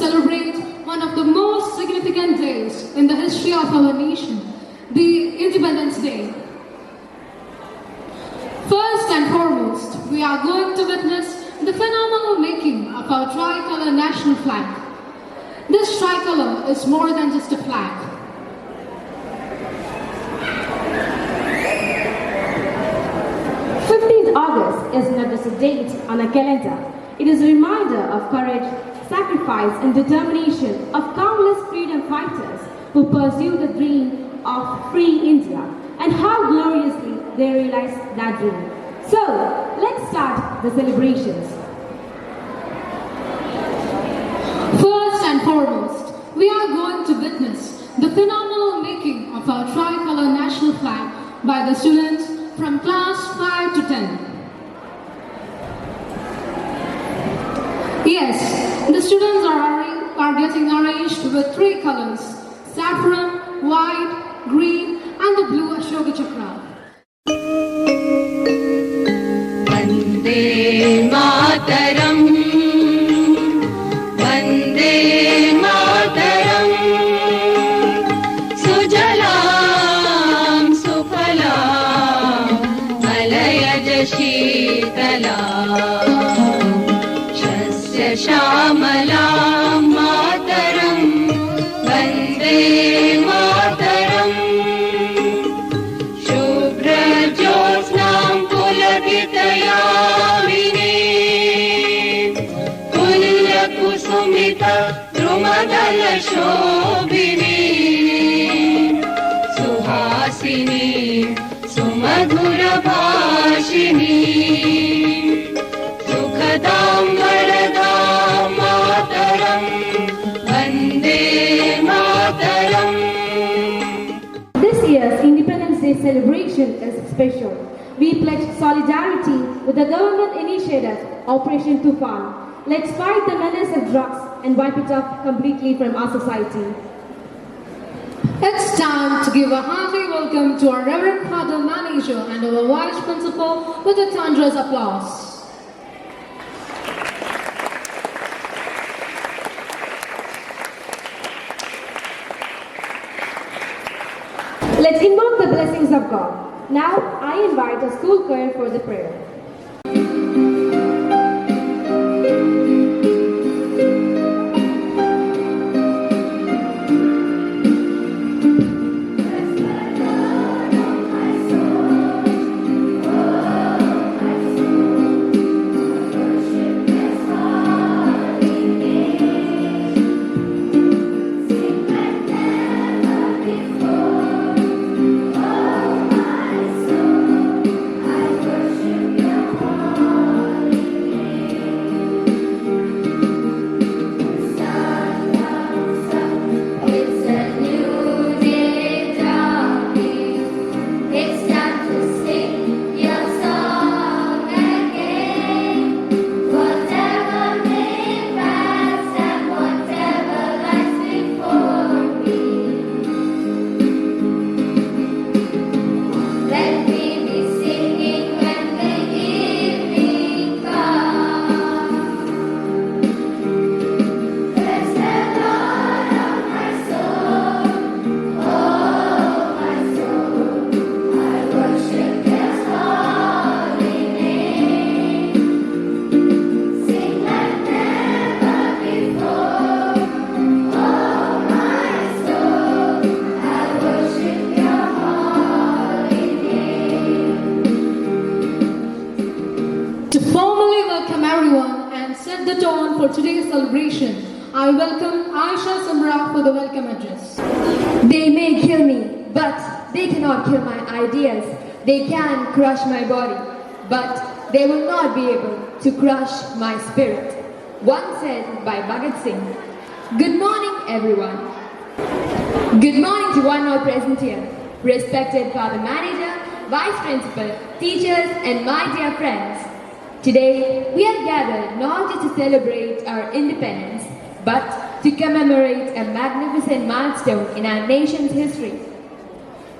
celebrate one of the most significant days in the history of our nation, the Independence Day. First and foremost, we are going to witness the phenomenal making of our tricolor national flag. This tricolor is more than just a flag. August is not just a date on a calendar. It is a reminder of courage, sacrifice, and determination of countless freedom fighters who pursued the dream of free India and how gloriously they realized that dream. So, let's start the celebrations. First and foremost, we are going to witness the phenomenal making of our tricolor national flag by the students from class 5 to 10. Yes, the students are getting arranged with 3 colors: saffron, white, green, and the blue Ashoka Chakra. Vande Mataram, Vande Mataram, Sujalam Sufalam, Malayaj Sheetalam, Shasya Shamalam Mataram, Vande Mataram, Shubhra Jyotsnam Pulakitayamini, Kulya Kusumita Drumadala Shobhini, Suhasini Sumadhura Bhashini, Sukhadam Varadam Mataram, Vande Mataram. This year's Independence Day celebration is special. We pledge solidarity with the government initiative Operation Tufan. Let's fight the menace of drugs and wipe it off completely from our society. It's time to give a hearty welcome to our Reverend Father Manager and our Vice Principal with a thunderous applause. Let's invoke the blessings of God. Now, I invite a school choir for the prayer. The tone for today's celebration, I welcome Aisha Samra for the welcome address. They may kill me, but they cannot kill my ideas. They can crush my body, but they will not be able to crush my spirit. Once said by Bhagat Singh. Good morning, everyone. Good morning to one all present here. Respected Father Manager, Vice Principal, teachers, and my dear friends. Today, we are gathered not just to celebrate our independence, but to commemorate a magnificent milestone in our nation's history.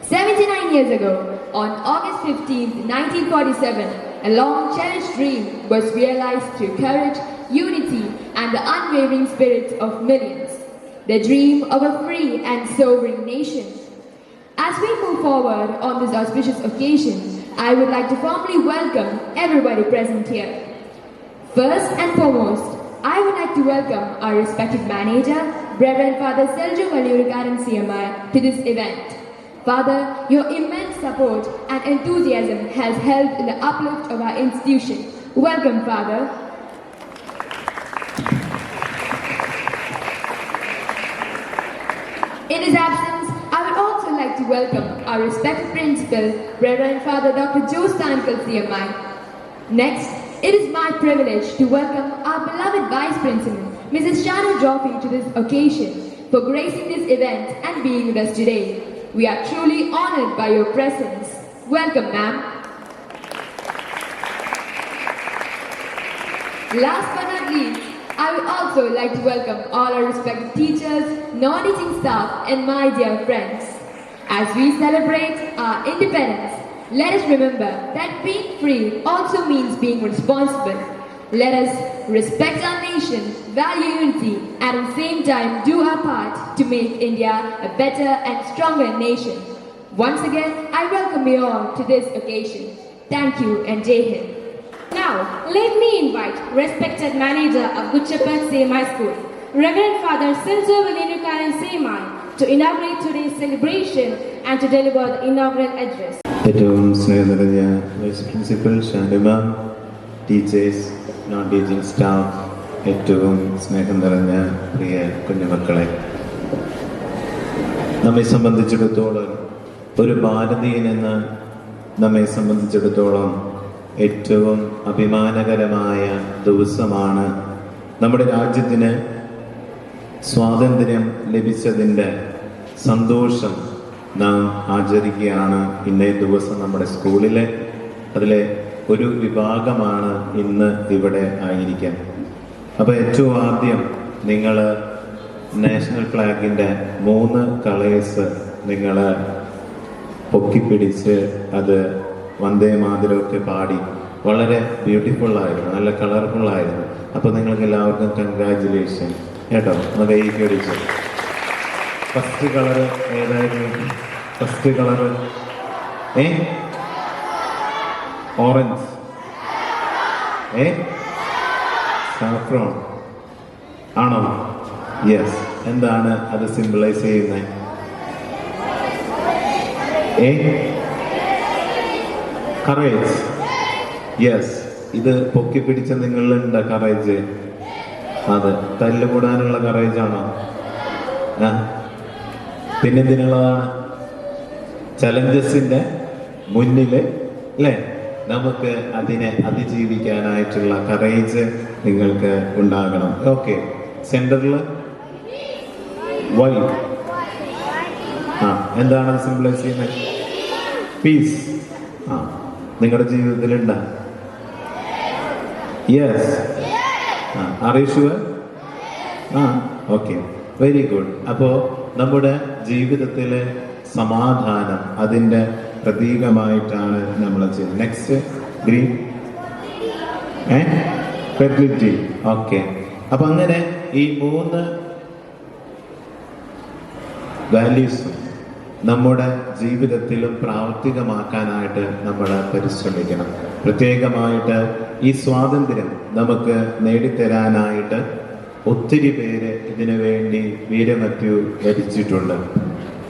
79 years ago, on August 15, 1947, a long cherished dream was realized through courage, unity, and the unwavering spirit of millions. The dream of a free and sovereign nation. As we move forward on this auspicious occasion, I would like to formally welcome everybody present here. First and foremost, I would like to welcome our respected manager, Reverend Father Selju Valliyurikaran CMI, to this event. Father, your immense support and enthusiasm has helped in the uplift of our institution. Welcome, Father. In his absence, I would also like to welcome our respected principal, Reverend Father Dr. Joe Stankal CMI. Next, it is my privilege to welcome our beloved Vice Principal, Mrs. Shana Joffy, to this occasion for gracing this event and being with us today. We are truly honored by your presence. Welcome, ma'am. Last but not least, I would also like to welcome all our respected teachers, non-teaching staff, and my dear friends. As we celebrate our independence, let us remember that being free also means being responsible. Let us respect our nation, value unity, and at the same time do our part to make India a better and stronger nation. Once again, I welcome you all to this occasion. Thank you and Jai Hind. Now, let me invite respected manager of Guchapat CMI School, Reverend Father Selju Valliyurikaran CMI, to inaugurate today's celebration and to deliver the inaugural address. ഏറ്റവും സ്നേഹം നിറഞ്ഞ vice principal Shanima, teachers, non teaching staff, ഏറ്റവും സ്നേഹം നിറഞ്ഞ പ്രിയ കുഞ്ഞുമക്കളെ, നമ്മെ സംബന്ധിച്ചിടത്തോളം ഒരു ഭാരതീയനെന്ന് നമ്മെ സംബന്ധിച്ചിടത്തോളം ഏറ്റവും അഭിമാനകരമായ ദിവസമാണ്. നമ്മുടെ രാജ്യത്തിന് സ്വാതന്ത്ര്യം ലഭിച്ചതിൻ്റെ സന്തോഷം നാം ആചരിക്കുകയാണ് ഇന്നേ ദിവസം നമ്മുടെ സ്കൂളിലെ. അതിലെ ഒരു വിഭാഗമാണ് ഇന്ന് ഇവിടെ ആയിരിക്കാൻ. അപ്പോൾ ഏറ്റവും ആദ്യം നിങ്ങൾ നാഷണൽ ഫ്ലാഗിൻ്റെ 3 കളേഴ്സ് നിങ്ങൾ പൊക്കിപ്പിടിച്ച് അത് വന്ദേ മാതരമൊക്കെ പാടി വളരെ ബ്യൂട്ടിഫുള്ളായിരുന്നു, നല്ല കളർഫുള്ളായിരുന്നു. അപ്പോൾ നിങ്ങൾക്ക് എല്ലാവർക്കും കൺഗ്രാജുലേഷൻ കേട്ടോ. ഒന്ന് കൈക്ക് അടിച്ചു. ഫസ്റ്റ് കളറ് ഏതായിരുന്നു? ഫസ്റ്റ് കളറ് ഓറഞ്ച്, സാഫ്രോൺ ആണോ? യെസ്. എന്താണ് അത് സിംബിളൈസ് ചെയ്യുന്നത്? കറേജ്. യെസ്. ഇത് പൊക്കി പിടിച്ച നിങ്ങളിലുണ്ട് കറേജ്. അത് തല്ലുകൂടാനുള്ള കറേജാണോ? പിന്നെന്തിനുള്ളതാണ്? ചലഞ്ചസിന്റെ മുന്നിൽ അല്ലേ നമുക്ക് അതിനെ അതിജീവിക്കാനായിട്ടുള്ള കറേജ് നിങ്ങൾക്ക് ഉണ്ടാകണം. ഓക്കെ. സെന്ററിൽ വൈ. എന്താണ് അത് സിംബിളൈസ് ചെയ്യുന്നത്? പീസ്. നിങ്ങളുടെ ജീവിതത്തിലുണ്ട്? യെസ്. അറിയിക്കുക. Okay, very good. അപ്പോൾ നമ്മുടെ ജീവിതത്തിലെ സമാധാനം അതിൻ്റെ പ്രതീകമായിട്ടാണ് നമ്മൾ ചെയ്യുന്നത്. Next green, fertility. ഓക്കെ. അപ്പൊ അങ്ങനെ ഈ 3 വാല്യൂസും നമ്മുടെ ജീവിതത്തിലും പ്രാവർത്തികമാക്കാനായിട്ട് നമ്മൾ പരിശ്രമിക്കണം. പ്രത്യേകമായിട്ട് ഈ സ്വാതന്ത്ര്യം നമുക്ക് നേടിത്തരാനായിട്ട് ഒത്തിരി പേര് ഇതിനു വേണ്ടി വീരമൃത്യു വരിച്ചിട്ടുണ്ട്.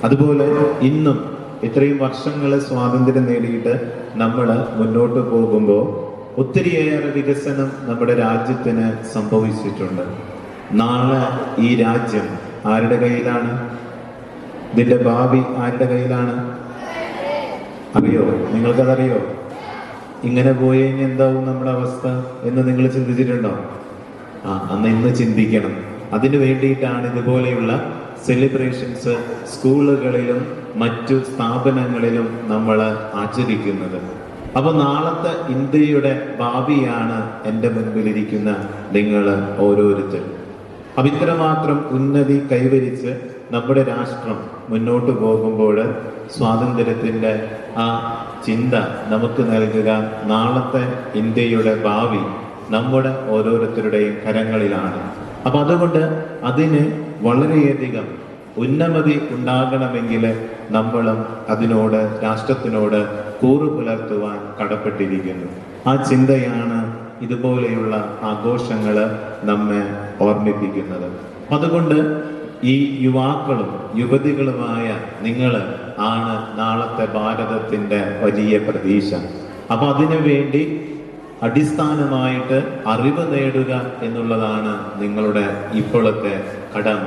അതുപോലെ ഇന്നും ഇത്രയും വർഷങ്ങൾ സ്വാതന്ത്ര്യം നേടിയിട്ട് നമ്മൾ മുന്നോട്ട് പോകുമ്പോൾ ഒത്തിരിയേറെ വികസനം നമ്മുടെ രാജ്യത്തിന് സംഭവിച്ചിട്ടുണ്ട്. നാളെ ഈ രാജ്യം ആരുടെ കയ്യിലാണ്? ഇതിന്റെ ഭാവി ആരുടെ കയ്യിലാണ്? അറിയോ? നിങ്ങൾക്കതറിയോ? ഇങ്ങനെ പോയി കഴിഞ്ഞാൽ എന്താവും നമ്മുടെ അവസ്ഥ എന്ന് നിങ്ങൾ ചിന്തിച്ചിട്ടുണ്ടോ? അന്ന് ഇന്ന് ചിന്തിക്കണം. അതിനു വേണ്ടിയിട്ടാണ് ഇതുപോലെയുള്ള സെലിബ്രേഷൻസ് സ്കൂളുകളിലും മറ്റു സ്ഥാപനങ്ങളിലും നമ്മൾ ആചരിക്കുന്നത്. അപ്പൊ നാളത്തെ ഇന്ത്യയുടെ ഭാവിയാണ് എൻ്റെ മുൻപിലിരിക്കുന്ന നിങ്ങൾ ഓരോരുത്തരും. അപ്പൊ ഇത്രമാത്രം ഉന്നതി കൈവരിച്ച് നമ്മുടെ രാഷ്ട്രം മുന്നോട്ട് പോകുമ്പോൾ സ്വാതന്ത്ര്യത്തിൻ്റെ ആ ചിന്ത നമുക്ക് നൽകുക നാളത്തെ ഇന്ത്യയുടെ ഭാവി നമ്മുടെ ഓരോരുത്തരുടെയും കരങ്ങളിലാണ്. അപ്പൊ അതുകൊണ്ട് അതിന് വളരെയധികം ഉന്നമതി ഉണ്ടാകണമെങ്കിൽ നമ്മളും അതിനോട് രാഷ്ട്രത്തിനോട് കൂറു പുലർത്തുവാൻ കടപ്പെട്ടിരിക്കുന്നു. ആ ചിന്തയാണ് ഇതുപോലെയുള്ള ആഘോഷങ്ങൾ നമ്മെ ഓർമ്മിപ്പിക്കുന്നത്. അതുകൊണ്ട് ഈ യുവാക്കളും യുവതികളുമായ നിങ്ങൾ ആണ് നാളത്തെ ഭാരതത്തിൻ്റെ വലിയ പ്രതീക്ഷ. അപ്പൊ അതിനു വേണ്ടി അടിസ്ഥാനമായിട്ട് അറിവ് നേടുക എന്നുള്ളതാണ് നിങ്ങളുടെ ഇപ്പോഴത്തെ കടമ.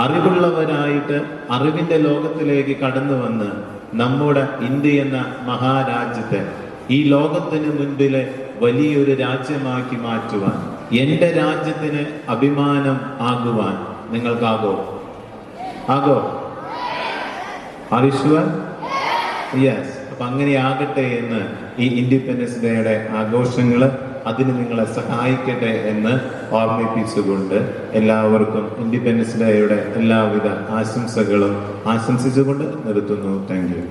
അറിവുള്ളവരായിട്ട് അറിവിന്റെ ലോകത്തിലേക്ക് കടന്നു വന്ന് നമ്മുടെ ഇന്ത്യ എന്ന മഹാരാജ്യത്തെ ഈ ലോകത്തിന് മുൻപിലെ വലിയൊരു രാജ്യമാക്കി മാറ്റുവാൻ, എൻ്റെ രാജ്യത്തിന് അഭിമാനം ആകുവാൻ നിങ്ങൾക്കാകോ? ആകോ? R yes. അപ്പൊ അങ്ങനെ ആകട്ടെ എന്ന് ഈ ഇൻഡിപെൻഡൻസ് ഡേയുടെ ആഘോഷങ്ങൾ അതിന് നിങ്ങളെ സഹായിക്കട്ടെ എന്ന് ഓർമ്മിപ്പിച്ചുകൊണ്ട് എല്ലാവർക്കും ഇൻഡിപെൻഡൻസ് ഡേയുടെ എല്ലാവിധ ആശംസകളും ആശംസിച്ചുകൊണ്ട് നിർത്തുന്നു. Thank you.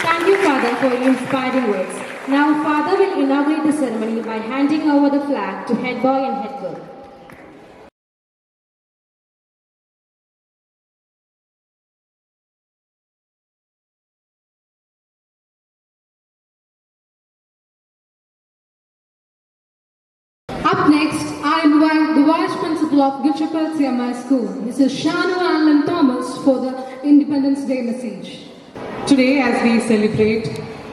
Thank you, Father, for your inspiring words. Now, Father will inaugurate the ceremony by handing over the flag to head boy and head girl. Up next, I invite the Vice Principal of Good Shepherd CMI School, Mrs. Shanu Allen Thomas, for the Independence Day message. Today, as we celebrate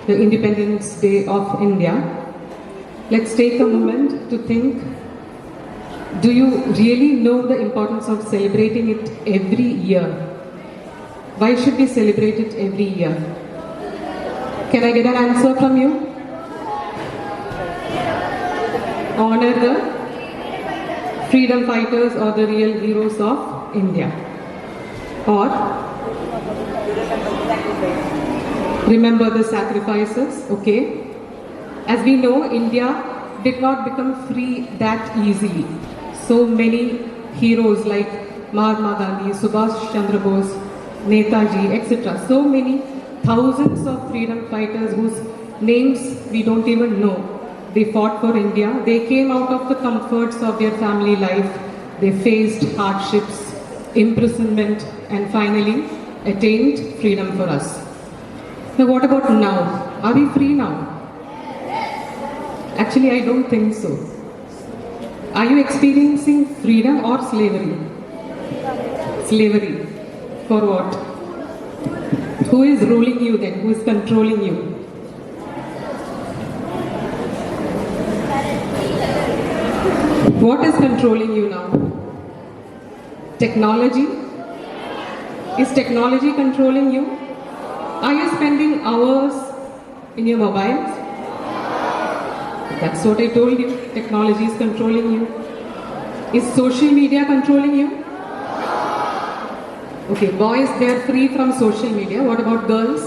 the Independence Day of India, let's take a moment to think, do you really know the importance of celebrating it every year? Why should we celebrate it every year? Can I get an answer from you? Honor the freedom fighters or the real heroes of India. Or remember the sacrifices, okay? As we know, India did not become free that easily. So many heroes like Mahatma Gandhi, Subhash Chandra Bose, Netaji, etc. So many thousands of freedom fighters whose names we don't even know. They fought for India. They came out of the comforts of their family life. They faced hardships, imprisonment, and finally attained freedom for us. Now, what about now? Are we free now? Actually, I don't think so. Are you experiencing freedom or slavery? Slavery. For what? Who is ruling you then? Who is controlling you? What is controlling you now? Technology? Is technology controlling you? Are you spending hours in your mobiles? That's what I told you. Technology is controlling you. Is social media controlling you? Okay, boys, they are free from social media. What about girls?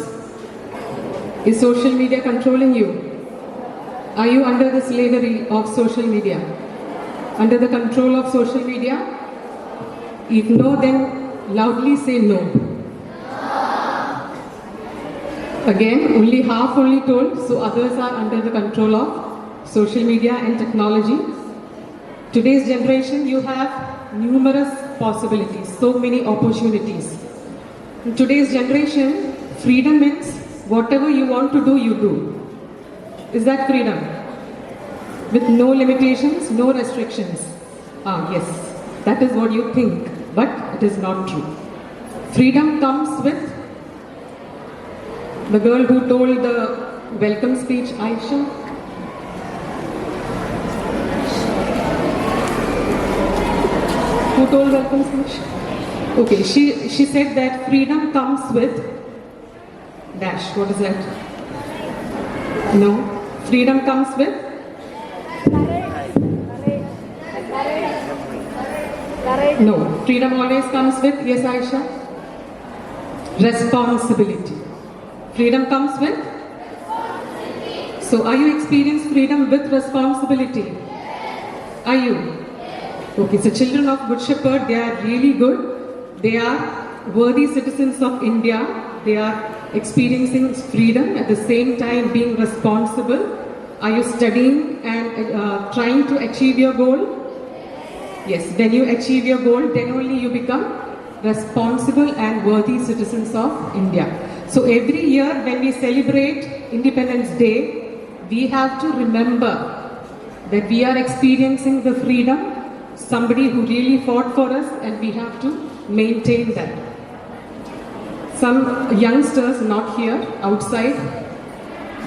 Is social media controlling you? Are you under the slavery of social media? Under the control of social media? If no, then loudly say no. Again, only half only told, so others are under the control of social media and technology. Today's generation, you have numerous possibilities, so many opportunities. In today's generation, freedom means whatever you want to do, you do. Is that freedom? With no limitations, no restrictions. Yes, that is what you think, but it is not true. Freedom comes with the girl who told the welcome speech, Aisha. Who told welcome speech? Okay, she said that freedom comes with dash. What is that? No, freedom comes with no. Freedom always comes with, yes, Aisha? Responsibility. Freedom comes with? So, are you experiencing freedom with responsibility? Are you? Okay, so children of Good Shepherd, they are really good. They are worthy citizens of India. They are experiencing freedom at the same time being responsible? Are you studying and trying to achieve your goal? Yes, when you achieve your goal, then only you become responsible and worthy citizens of India. So every year when we celebrate Independence Day, we have to remember that we are experiencing the freedom, somebody who really fought for us, and we have to maintain that. Some youngsters not here, outside,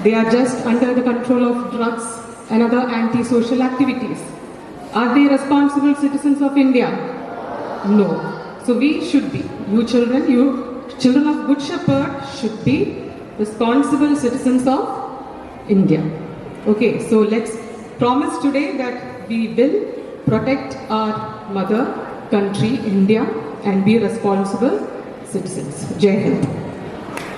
they are just under the control of drugs and other anti-social activities. Are they responsible citizens of India? No. So we should be, you children of Good Shepherd should be responsible citizens of India. Okay, so let's promise today that we will protect our mother country, India, and be responsible citizens. Jai Hind.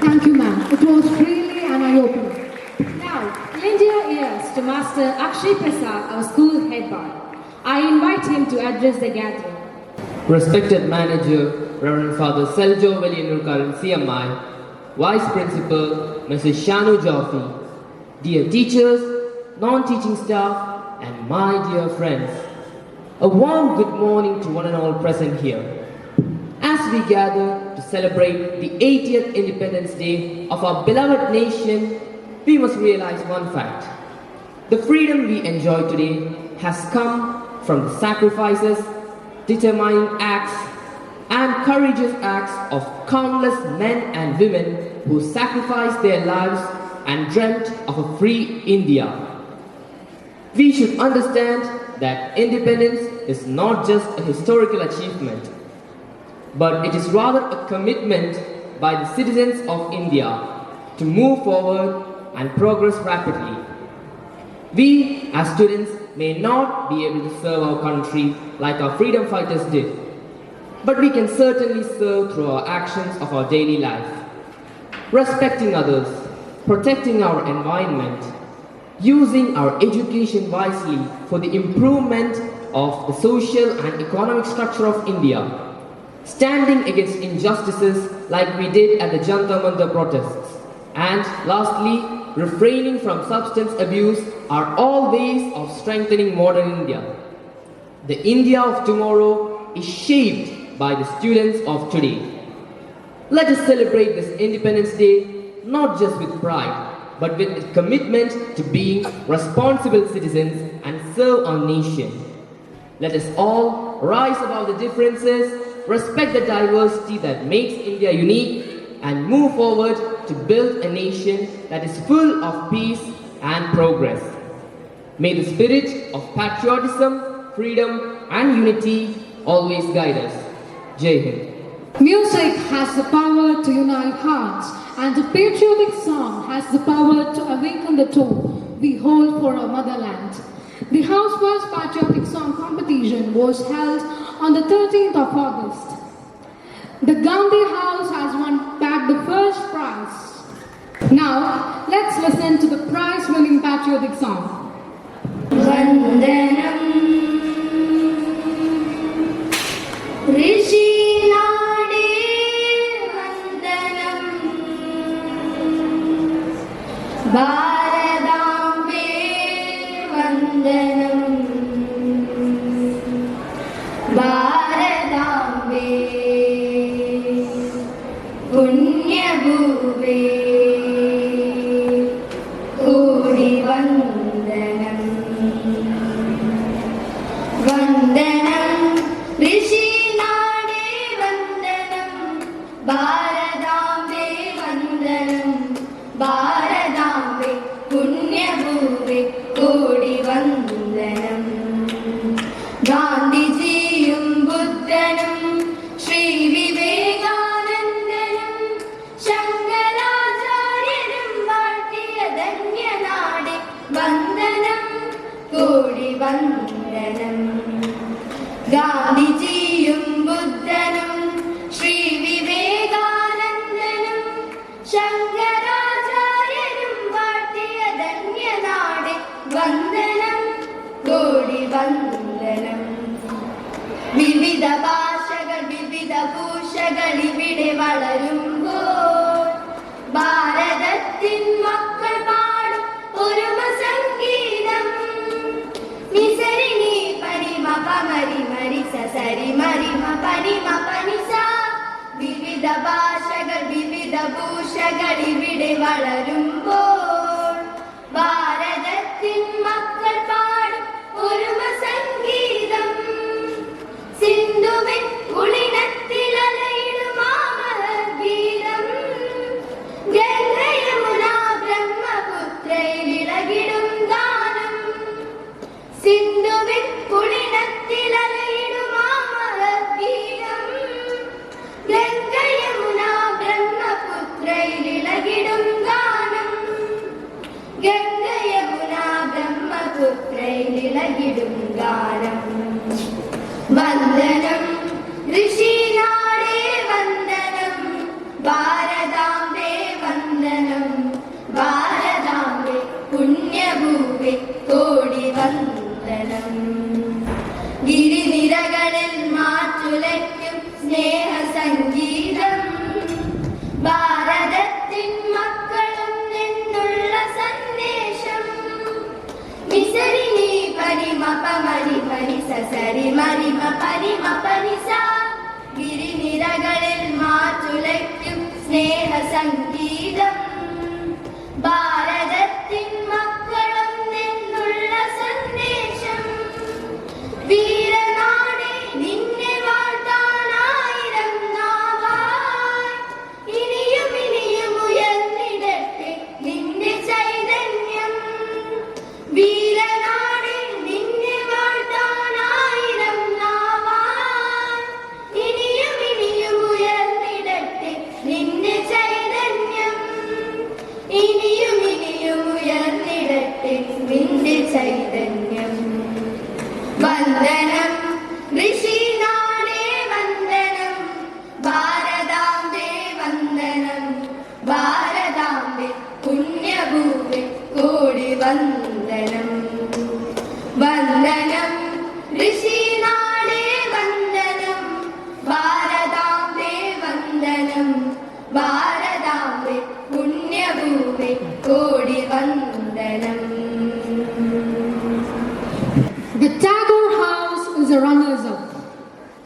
Thank you, ma'am. It was really an eye-opener. Now, lend your ears to Master Akshay Prasad, our school head boy. I invite him to address the gathering. Respected Manager, Reverend Father Seljo Veliyanurkaran CMI, Vice Principal, Mrs. Shanu Jaffe, dear teachers, non-teaching staff, and my dear friends, a warm good morning to one and all present here. As we gather to celebrate the 80th Independence Day of our beloved nation, we must realize one fact. The freedom we enjoy today has come from the sacrifices, determining acts, and courageous acts of countless men and women who sacrificed their lives and dreamt of a free India. We should understand that independence is not just a historical achievement, but it is rather a commitment by the citizens of India to move forward and progress rapidly. We as students may not be able to serve our country like our freedom fighters did, but we can certainly serve through our actions of our daily life. Respecting others, protecting our environment, using our education wisely for the improvement of the social and economic structure of India, standing against injustices like we did at the Jantar Mantar protests, and lastly, refraining from substance abuse are all ways of strengthening modern India. The India of tomorrow is shaped by the students of today. Let us celebrate this Independence Day not just with pride, but with a commitment to being responsible citizens and serve our nation. Let us all rise above the differences, respect the diversity that makes India unique, and move forward to build a nation that is full of peace and progress. May the spirit of patriotism, freedom, and unity always guide us. Jai Hind. Music has the power to unite hearts, and a patriotic song has the power to awaken the tone we hold for our motherland. The Housewife's Patriotic Song Competition was held on the 13th of August. The Gandhi House has won back the first prize. Now, let's listen to the prize-winning patriotic song. Vandanam Rishi Nade Vandanam Bharadambe Vandanam Bharadambe Punya Bhuve Kodi Vandanam Vandanam Rishi Nade Vandanam Bharadambe Vandanam Bharadambe Punya Bhuve Kodi Vandanam Gandhijiyum Buddhanam Shri Vivekanandanam Shankaracharyanam Vartiya Dhanyanade Vandanam Kodi Vandanam Gandhijiyum Buddhanam Shri Vivekanandanam Shankaracharyanam Vartiya Dhanyanade Vandanam Kodi Vandanam വിവിധ ഭാഷകൾ വിവിധ ഭൂഷകൾ ഇവിടെ വളരുമ്പോൾ വിവിധ ഭാഷകൾ വിവിധ ഭൂഷകൾ ഇവിടെ വളരുമ്പോൾ ഭാരതത്തിൻ മക്കൾ പാടും ഒരുമ സംഗീതം സിന്ധുവിൻ കുളിനത്തിൽ അലയിടും ഗീതം ഗംഗയമുന ബ്രഹ്മപുത്രയിൽ ഇളകിടും ഗാനം സിന്ധുവിൻ കുളിനത്തിൽ അലയിടും ഗീതം ഗംഗയമുന ബ്രഹ്മപുത്രയിൽ ഇളകിടും ഗാനം ഗംഗയമുന ബ്രഹ്മപുത്രയിൽ ഇളകിടും ഗാനം വന്ദനം ഋഷിനാടേ വന്ദനം ഭാരതാംബേ വന്ദനം ഭാരതാംബേ പുണ്യഭൂമി കോടി വന്ദനം ഗിരിനിരകളിൽ മാറ്റുലയ്ക്കും സ്നേഹ സംഗീതം ഭാരതത്തിൻ മക്കളും നിന്നുള്ള സന്ദേശം മിസരിനി പരിമ പമരി പരി സരി മരിമ പരിമ പരിസ ഗിരിനിരകളിൽ മാറ്റുലയ്ക്കും സ്നേഹ സംഗീതം ഭാരതത്തിൻ മക്കളും നിന്നുള്ള സന്ദേശം വീരനാടേ നിന്നെ വാഴ്ത്താനായിരം നാവായി ഇനിയും ഇനിയും ഉയർന്നിടട്ടെ നിന്റെ ചൈതന്യം വീരനാടേ നിന്നെ വാഴ്ത്താനായിരം നാവായി ഇനിയും ഇനിയും ഉയർന്നിടട്ടെ നിന്റെ ചൈതന്യം ഇനിയും ഇനിയും ഉയർന്നിടട്ടെ നിന്റെ ചൈതന്യം വന്ദനം ഋഷിനാടേ വന്ദനം ഭാരതാംബേ വന്ദനം ഭാരതാംബേ പുണ്യഭൂമി കോടി വന്ദനം വന്ദനം ഋഷിനാടേ വന്ദനം ഭാരതാംബേ വന്ദനം ഭാരതാംബേ പുണ്യഭൂമി കോടി വന്ദനം. The Tagore House is a runners-up.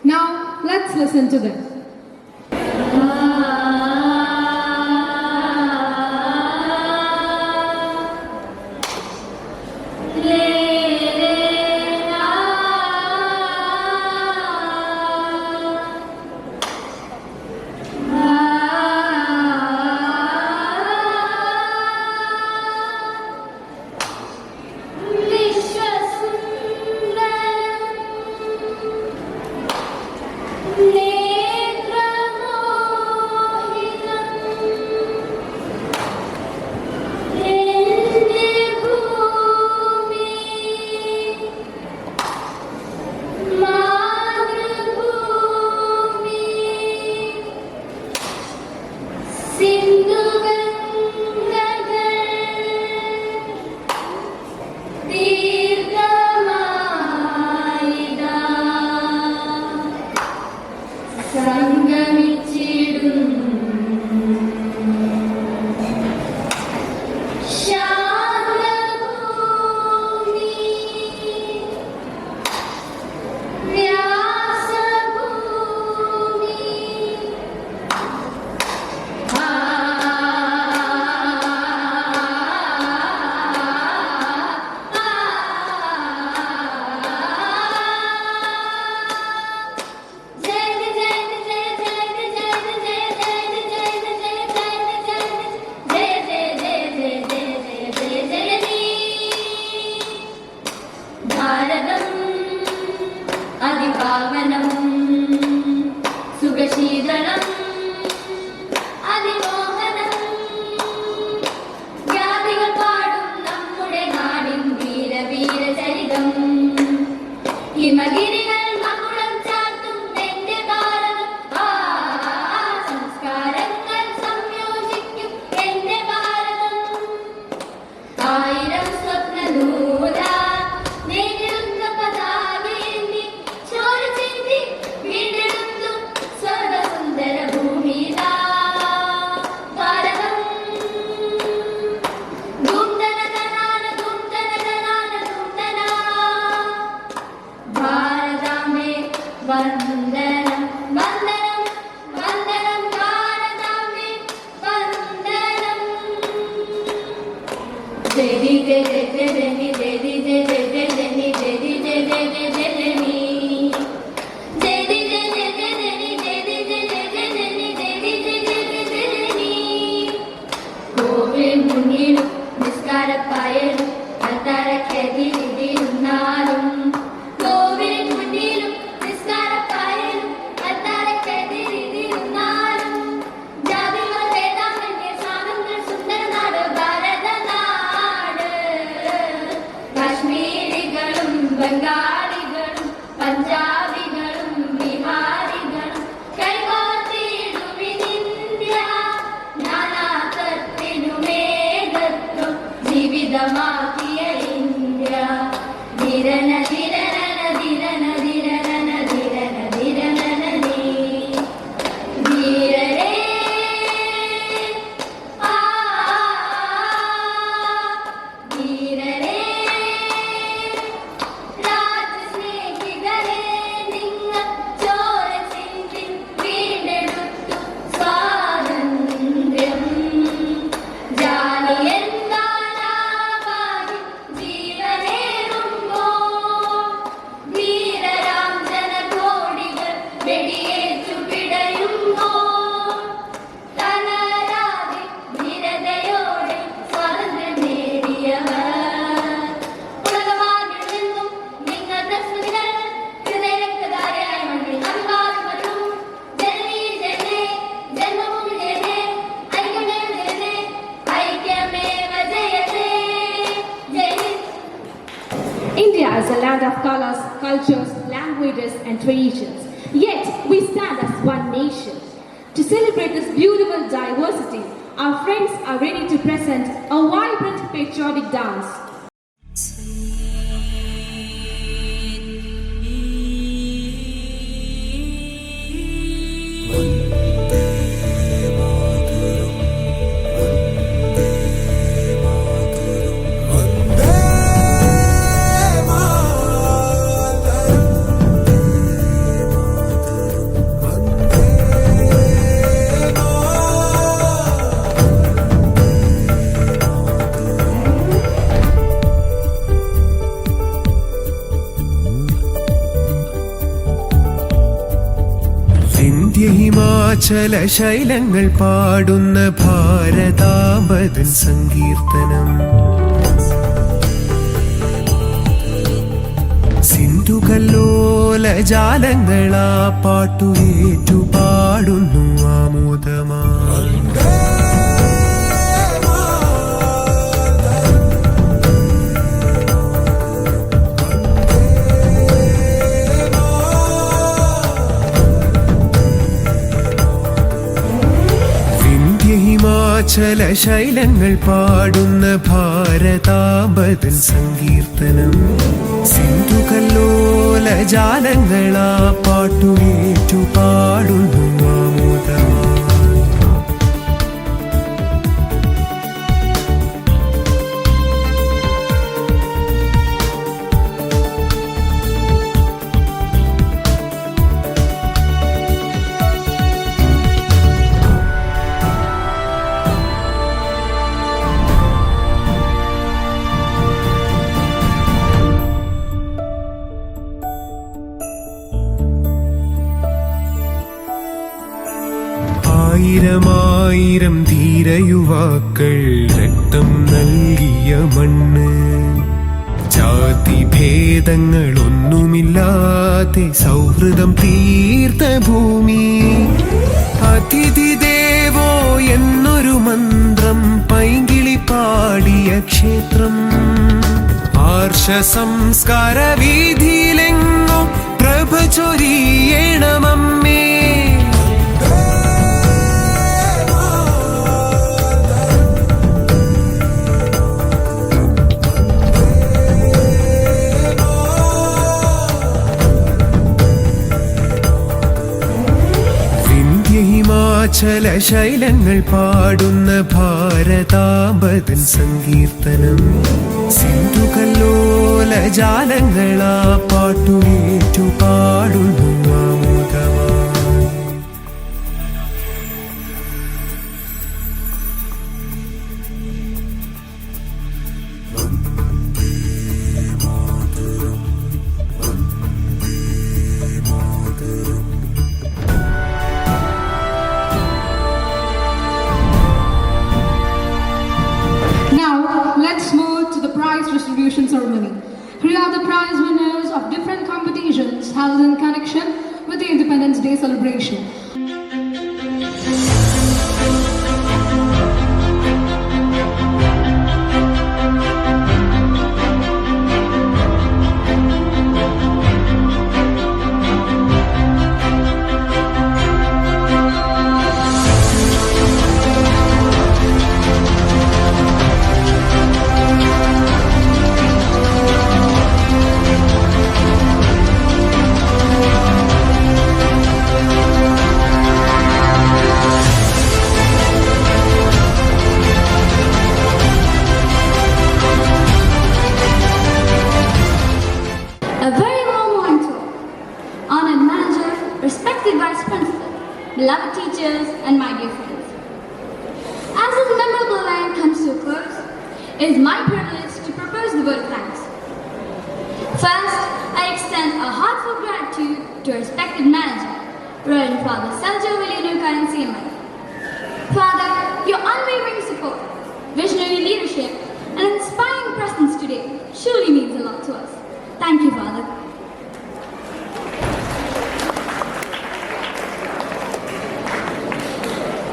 Now, let's listen to them. വന്ദനം വന്ദനം വന്ദനം ബംഗാളികളും പഞ്ചാബികളും ബിഹാരികളും കൈകോർത്തിടുമിന്ത്യ നാനാത്വത്തിനുമേകത്വം ജീവിതമാക്കിയ ഇന്ത്യ. ധിരന ധിരന ധിരന ധിരന ധിരന ധിരന നീ ധീരരേ ആ ധീരരേ രാജ്യസ്നേഹിതരേ നിങ്ങൾ ചോര ചിന്തി വീണ്ടെടുത്തു സ്വാതന്ത്ര്യം. ജാതി എന്താനാവാതെ ജീവനേറുമ്പോൾ ധീരരാം ജനകോടികൾ വെടിയേറ്റു പിടയുമ്പോൾ തളരാതെ ധീരതയോടെ സ്വാതന്ത്ര്യം നേടിയവർ. ഉലകമാർഗിൽ നിന്നും നിങ്ങളുടെ സ്മൃതികൾ ഹൃദയരക്തധാരയായി മണ്ണിൽ അഭിവാദമരുളും. ജനനീ ജനനേ ജന്മഭൂമി ജയതേ ഐക്യമേവ ജയതേ ഐക്യമേവ ജയതേ. ജയ് Hind. India is a land of colors, cultures, languages, and traditions. Yet we stand as one nation. To celebrate this beautiful diversity, our friends are ready to present a vibrant patriotic dance. Vindhya ഹിമാചല ശൈലങ്ങൾ പാടുന്ന ഭാരതാംബതൻ സങ്കീർത്തനം. സിന്ധുകല്ലോല ജാലങ്ങളാ പാട്ടുയേറ്റു പാടുന്നു ആമോദമാ. ഹിമാചല ശൈലങ്ങൾ പാടുന്ന ഭാരതാംബതൻ സങ്കീർത്തനം. സിന്ധുകല്ലോല ജാലങ്ങളാ പാട്ടുയേറ്റു പാടുന്നു ആമോദമാ. ആയിരമായിരം ധീരയുവാക്കൾ രക്തം നൽകിയ മണ്ണ്. ജാതിഭേദങ്ങളൊന്നുമില്ലാതെ സൗഹൃദം തീർത്ത ഭൂമി. അതിഥി ദേവോ എന്നൊരു മന്ത്രം പൈങ്കിളി പാടിയ ക്ഷേത്രം. ആർഷ സംസ്കാര വീതിയിലെങ്ങോ പ്രഭ ചൊരിയണമമ്മേ. ഹിമാചല ശൈലങ്ങൾ പാടുന്ന ഭാരതാംബതൻ സങ്കീർത്തനം. സിന്ധുകല്ലോല ജാലങ്ങളാ പാട്ടുയേറ്റു പാടുന്നു ആമോദമാ. Now, let's move to the prize distribution ceremony. Here are the prize winners of different competitions held in connection with the Independence Day celebration. teachers, and my dear friends. As this memorable event comes to a close, it is my privilege to propose the word of thanks. First, I extend a heartfelt gratitude to our respected manager, Reverend Father Seljo Veliyunurkaran CMI. Father, your unwavering support, visionary leadership, and inspiring presence today surely means a lot to us. Thank you, Father.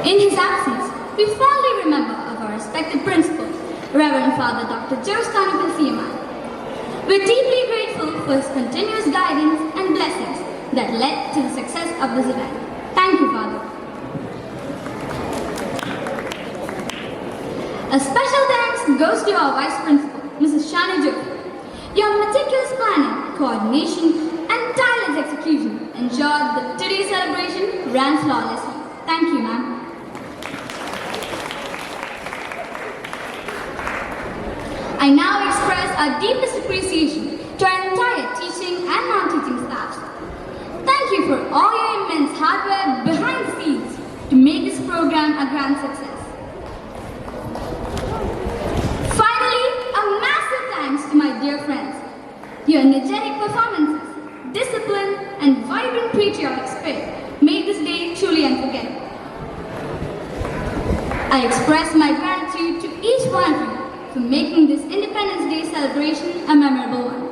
In his absence, we fondly remember of our respected principal, Reverend Father Dr. Joe Stanikal CMI. We're deeply grateful for his continuous guidance and blessings that led to the success of this event. Thank you, Father. A special thanks goes to our Vice Principal, Mrs. Shanu Jofi. Your meticulous planning, coordination, and tireless execution ensured that today's celebration ran flawlessly. Thank you, ma'am. I now express our deepest appreciation to our entire teaching and non-teaching staffs. Thank you for all your immense hard work behind the scenes to make this program a grand success. Finally, a massive thanks to my dear friends. Your energetic performances, discipline, and vibrant patriotic spirit made this day truly unforgettable. I express my gratitude to each one of you for making this Independence Day celebration a memorable one.